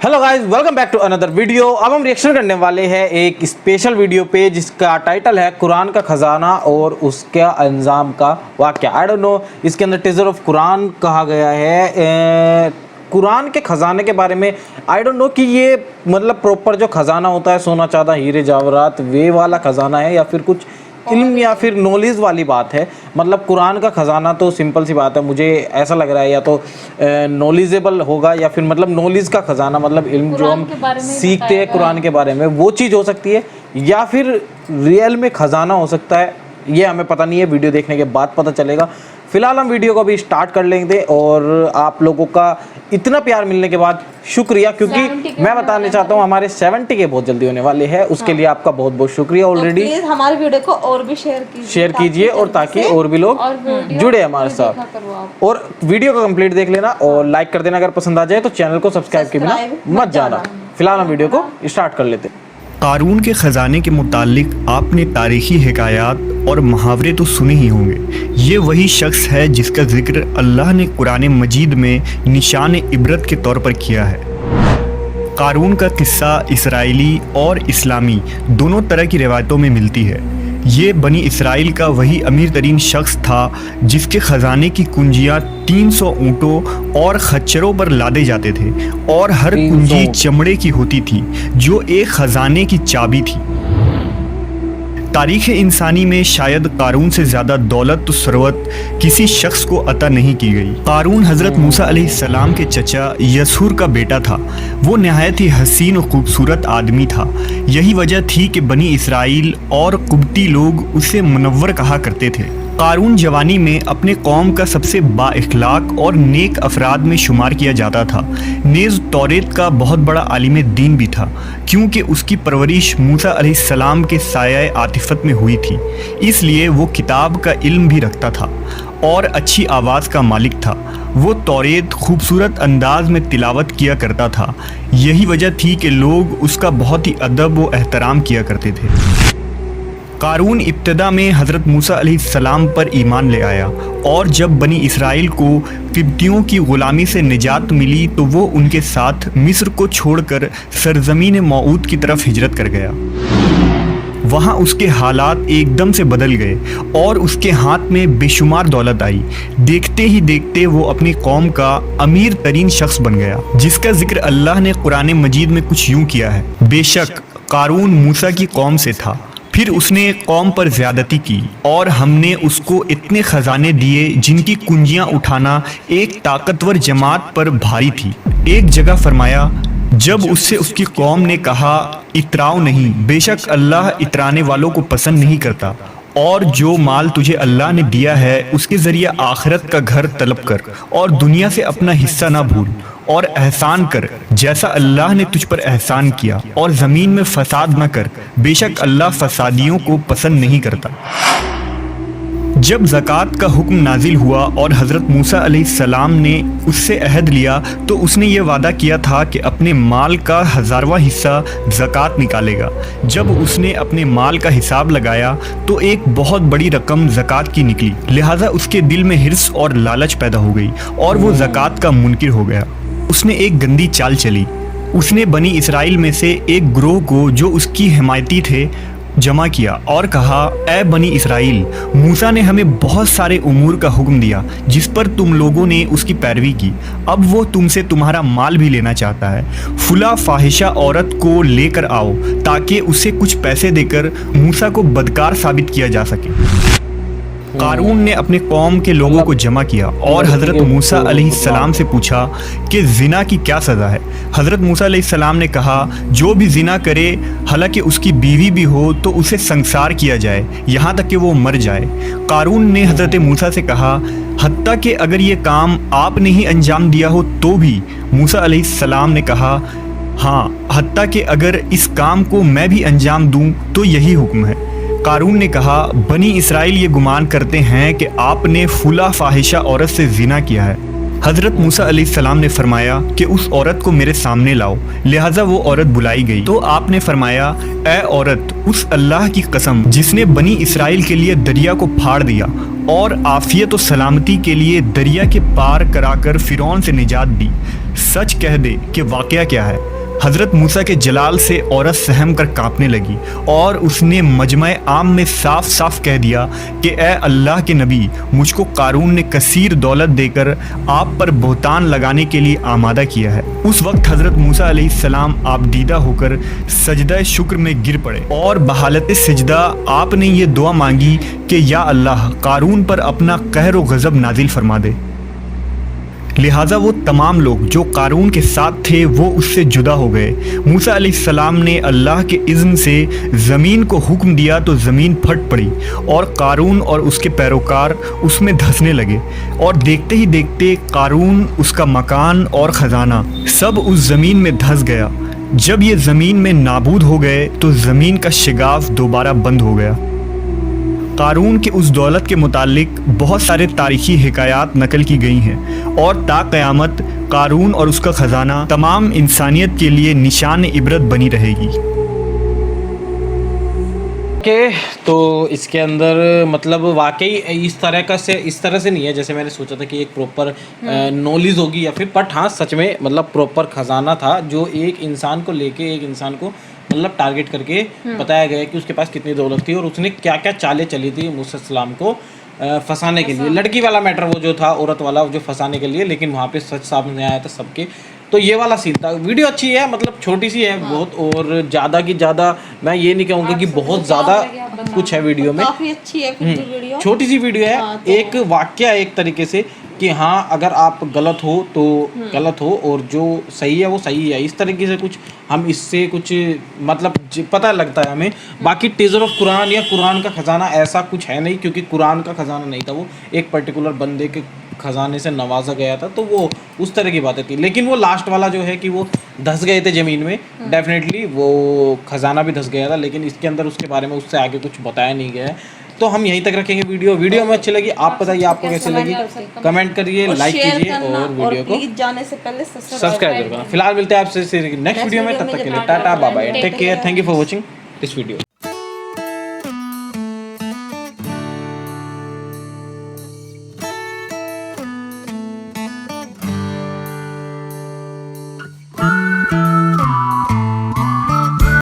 Hello guys, welcome back to another video. अब हम reaction करने वाले हैं एक स्पेशल वीडियो पे जिसका टाइटल है कुरान का खजाना और उसका अंजाम का वाक़या। आई डोंट नो, इसके अंदर टीजर ऑफ कुरान कहा गया है। कुरान के ख़जाने के बारे में आई डोंट नो कि ये मतलब प्रॉपर जो ख़जाना होता है सोना चांदा हीरे जवाहरात वे वाला ख़जाना है या फिर कुछ इल्म या फिर नॉलेज वाली बात है। मतलब कुरान का ख़जाना तो सिंपल सी बात है, मुझे ऐसा लग रहा है या तो नॉलेजेबल होगा या फिर मतलब नॉलेज का ख़जाना मतलब इल्म जो हम सीखते हैं कुरान के बारे में वो चीज़ हो सकती है या फिर रियल में ख़जाना हो सकता है। ये हमें पता नहीं है, वीडियो देखने के बाद पता चलेगा। फिलहाल हम वीडियो को भी स्टार्ट कर लेंगे और आप लोगों का इतना प्यार मिलने के बाद शुक्रिया, क्योंकि मैं बताना चाहता हूँ हमारे 70 के बहुत जल्दी होने वाले हैं। उसके लिए आपका बहुत बहुत शुक्रिया। ऑलरेडी तो हमारे वीडियो को और भी शेयर कीजिए और ताकि और भी लोग जुड़े हमारे साथ। और वीडियो को कंप्लीट देख लेना और लाइक कर देना अगर पसंद आ जाए तो चैनल को सब्सक्राइब के बिना मत जाना। फिलहाल हम वीडियो को स्टार्ट कर लेते हैं। कारून के ख़जाने के मुतालिक आपने तारीख़ी हिकायात और मुहावरे तो सुने ही होंगे। ये वही शख्स है जिसका जिक्र अल्लाह ने कुरान मजीद में निशान इबरत के तौर पर किया है। कारून का किस्सा इसराइली और इस्लामी दोनों तरह की रिवायतों में मिलती है। ये बनी इसराइल का वही अमीर तरीन शख्स था जिसके ख़जाने की कुंजियाँ 300 ऊँटों और खच्चरों पर लादे जाते थे और हर कुंजी चमड़े की होती थी जो एक ख़जाने की चाबी थी। तारीख़ इंसानी में शायद कारून से ज़्यादा दौलत तो सरवत किसी शख्स को अता नहीं की गई। कारून हज़रत मूसा अलैहिस्सलाम के चचा यसहूर का बेटा था। वो नहायत ही हसीन और खूबसूरत आदमी था। यही वजह थी कि बनी इसराइल और कुब्ती लोग उसे मुनव्वर कहा करते थे। कारून जवानी में अपने कौम का सबसे बाइखलाक और नेक अफराद में शुमार किया जाता था। नेज़ तौरेत का बहुत बड़ा आलिम दीन भी था, क्योंकि उसकी परवरिश मूसा अलैहिस्सलाम के साया आतिफत में हुई थी। इसलिए वो किताब का इल्म भी रखता था और अच्छी आवाज़ का मालिक था। वो तौरेत खूबसूरत अंदाज में तिलावत किया करता था। यही वजह थी कि लोग उसका बहुत ही अदब व एहतराम किया करते थे। कारून इब्तिदा में हज़रत मूसा अलैहिस्सलाम पर ईमान ले आया और जब बनी इसराइल को किब्तियों की ग़ुलामी से निजात मिली तो वो उनके साथ मिस्र को छोड़कर सरज़मीन मऊद की तरफ हिजरत कर गया। वहाँ उसके हालात एकदम से बदल गए और उसके हाथ में बेशुमार दौलत आई। देखते ही देखते वो अपनी कौम का अमीर तरीन शख्स बन गया, जिसका जिक्र अल्लाह ने कुरान मजीद में कुछ यूँ किया है। बेशक कारून मूसा की कौम से था, फिर उसने कौम पर ज़्यादती की और हमने उसको इतने ख़जाने दिए जिनकी कुंजियाँ उठाना एक ताकतवर जमात पर भारी थी। एक जगह फरमाया, जब उससे उसकी कौम ने कहा इतराओ नहीं, बेशक अल्लाह इतराने वालों को पसंद नहीं करता, और जो माल तुझे अल्लाह ने दिया है उसके ज़रिए आखिरत का घर तलब कर और दुनिया से अपना हिस्सा ना भूल और एहसान कर जैसा अल्लाह ने तुझ पर एहसान किया, और ज़मीन में फसाद न कर, बेशक अल्लाह फसादियों को पसंद नहीं करता। जब ज़कात का हुक्म नाजिल हुआ और हज़रत मूसा अलैहिस्सलाम ने उससे अहद लिया तो उसने ये वादा किया था कि अपने माल का 1000वां हिस्सा ज़कात निकालेगा। जब उसने अपने माल का हिसाब लगाया तो एक बहुत बड़ी रकम ज़कात की निकली, लिहाजा उसके दिल में हिर्स और लालच पैदा हो गई और वो ज़कात का मुनकिर हो गया। उसने एक गंदी चाल चली। उसने बनी इसराइल में से एक ग्रोह को जो उसकी हिमायती थे जमा किया और कहा, ऐ बनी इसराइल, मूसा ने हमें बहुत सारे उमूर का हुक्म दिया जिस पर तुम लोगों ने उसकी पैरवी की। अब वो तुमसे तुम्हारा माल भी लेना चाहता है। फुला फाहिशा औरत को लेकर आओ ताकि उसे कुछ पैसे देकर मूसा को बदकार साबित किया जा सके। कारून ने अपने कौम के लोगों को जमा किया और हज़रत मूसा अलैहिस्सलाम से पूछा कि ज़िना की क्या सज़ा है। हज़रत मूसा अलैहिस्सलाम ने कहा, जो भी ज़िना करे हालांकि उसकी बीवी भी हो तो उसे संसार किया जाए यहाँ तक कि वो मर जाए। कारून ने हज़रत मूसा से कहा, हत्ता कि अगर ये काम आपने ही अंजाम दिया हो तो भी। मूसा अलैहिस्सलाम ने कहा, हाँ, हत्ता कि अगर इस काम को मैं भी अंजाम दूँ तो यही हुक्म है। कारून ने कहा, बनी इसराइल ये गुमान करते हैं कि आपने फुला फाहिशा औरत से ज़िना किया है। हज़रत मूसा अलैहिस्सलाम ने फरमाया कि उस औरत को मेरे सामने लाओ। लिहाजा वो औरत बुलाई गई तो आपने फरमाया, ऐ औरत, उस अल्लाह की कसम जिसने बनी इसराइल के लिए दरिया को फाड़ दिया और आफियत और सलामती के लिए दरिया के पार कराकर फ़िरौन से निजात दी, सच कह दे कि वाक़या क्या है। हज़रत मूसा के जलाल से औरत सहम कर कांपने लगी और उसने मजमे आम में साफ साफ कह दिया कि ए अल्लाह के नबी, मुझको कारून ने कसीर दौलत देकर आप पर बोहतान लगाने के लिए आमादा किया है। उस वक्त हज़रत मूसा अलैहिस्सलाम आबदीदा होकर सजदा शुक्र में गिर पड़े और बहालत सजदा आपने ये दुआ मांगी कि या अल्लाह, कारून पर अपना कहर व गज़ब नाजिल फरमा दे। लिहाजा वो तमाम लोग जो कारून के साथ थे वो उससे जुदा हो गए। मूसा अलैहिस्सलाम ने अल्लाह के इज़्न से ज़मीन को हुक्म दिया तो ज़मीन फट पड़ी और कारून और उसके पैरोकार उसमें धंसने लगे और देखते ही देखते कारून, उसका मकान और ख़जाना सब उस ज़मीन में धंस गया। जब ये ज़मीन में नाबूद हो गए तो ज़मीन का शिगाफ दोबारा बंद हो गया। कारून के उस दौलत के मुतालिक बहुत सारे तारीखी हिकायात नकल की गई हैं और ता क़यामत कारून और उसका ख़जाना तमाम इंसानियत के लिए निशान इबरत बनी रहेगी। के तो इसके अंदर मतलब वाकई इस तरह से नहीं है जैसे मैंने सोचा था कि एक प्रॉपर नॉलेज होगी या फिर, बट हाँ सच में मतलब प्रॉपर ख़जाना था जो एक इंसान को लेके एक इंसान को मतलब टारगेट करके बताया गया कि उसके पास कितनी दौलत थी और उसने क्या क्या चालें चली थी मूसा सलाम को फंसाने के लिए। लड़की वाला मैटर वो जो था, औरत वाला जो फंसाने के लिए, लेकिन वहाँ पे सच सामने आया था सबके। तो ये वाला सीन था। वीडियो अच्छी है, मतलब छोटी सी है बहुत, और ज़्यादा की ज़्यादा मैं ये नहीं कहूँगा कि बहुत ज़्यादा कुछ है वीडियो में। काफी अच्छी है फिर भी वीडियो, छोटी सी वीडियो है। एक वाक्य एक तरीके से कि हाँ अगर आप गलत हो तो गलत हो और जो सही है वो सही है, इस तरीके से कुछ हम इससे कुछ मतलब पता लगता है हमें। बाकी टीजर ऑफ कुरान या कुरान का ख़जाना ऐसा कुछ है नहीं, क्योंकि कुरान का ख़जाना नहीं था, वो एक पर्टिकुलर बंदे के ख़जाने से नवाजा गया था, तो वो उस तरह की बातें थी। लेकिन वो लास्ट वाला जो है कि वो धंस गए थे ज़मीन में, डेफिनेटली वो ख़जाना भी धंस गया था, लेकिन इसके अंदर उसके बारे में उससे आगे कुछ बताया नहीं गया है। तो हम यहीं तक रखेंगे वीडियो में अच्छी लगी, आप बताइए आपको कैसी लगी, कमेंट करिए, लाइक कीजिए और वीडियो को जाने से पहले सब्सक्राइब करना। फिलहाल मिलते हैं आपसे नेक्स्ट वीडियो में, तब तक के लिए tata bye bye, take care, thank you for watching this video.